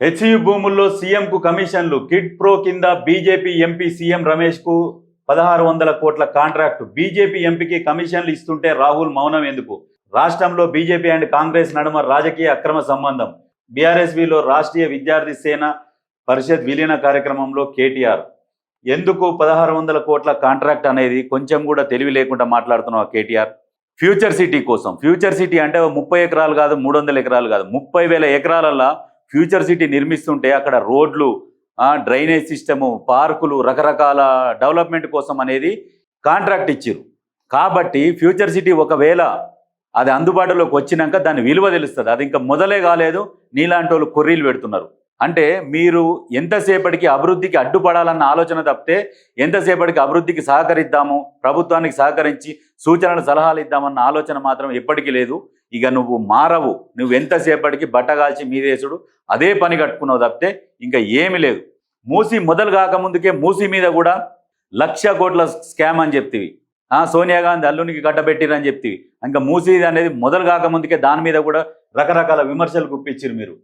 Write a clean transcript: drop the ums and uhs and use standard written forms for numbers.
హెచ్యు భూముల్లో సీఎంకు కమిషన్లు. కిడ్ ప్రో కింద బీజేపీ ఎంపీ సీఎం రమేష్కు 1600 కోట్ల కాంట్రాక్టు. బీజేపీ ఎంపీకి కమిషన్లు ఇస్తుంటే రాహుల్ మౌనం ఎందుకు? రాష్ట్రంలో బీజేపీ అండ్ కాంగ్రెస్ నడుమ రాజకీయ అక్రమ సంబంధం. బీఆర్ఎస్వీలో రాష్ట్రీయ విద్యార్థి సేన పరిషత్ విలీన కార్యక్రమంలో కేటీఆర్. ఎందుకు 1600 కోట్ల కాంట్రాక్ట్ అనేది కొంచెం కూడా తెలివి లేకుండా మాట్లాడుతున్నావు కేటీఆర్. ఫ్యూచర్ సిటీ కోసం. ఫ్యూచర్ సిటీ అంటే 30 ఎకరాలు కాదు, 300 ఎకరాలు కాదు, 30,000 ఎకరాలల్లో ఫ్యూచర్ సిటీ నిర్మిస్తుంటే అక్కడ రోడ్లు, డ్రైనేజ్ సిస్టము, పార్కులు, రకరకాల డెవలప్మెంట్ కోసం అనేది కాంట్రాక్ట్ ఇచ్చారు. కాబట్టి ఫ్యూచర్ సిటీ ఒకవేళ అది అందుబాటులోకి వచ్చినాక దాని విలువ తెలుస్తుంది. అది ఇంకా మొదలే కాలేదు, నీలాంటి వాళ్ళు కొర్రీలు పెడుతున్నారు. అంటే మీరు ఎంతసేపటికి అభివృద్ధికి అడ్డుపడాలన్న ఆలోచన తప్పితే ఎంతసేపటికి అభివృద్ధికి సహకరిద్దాము, ప్రభుత్వానికి సహకరించి సూచనలు సలహాలు ఇద్దామన్న ఆలోచన మాత్రం ఎప్పటికీ లేదు. ఇక నువ్వు మారవు. నువ్వు ఎంతసేపటికి బట్టగాల్చి మీదేసుడు అదే పని కట్టుకున్నావు తప్పితే ఇంకా ఏమీ లేదు. మూసి మొదలు కాకముందుకే మూసి మీద కూడా 1,00,000 కోట్ల స్కామ్ అని చెప్తివి. సోనియా గాంధీ అల్లునికి కట్టబెట్టిరని చెప్తివి. ఇంకా మూసి అనేది మొదలు కాకముందుకే దాని మీద కూడా రకరకాల విమర్శలు గుప్పించారు మీరు.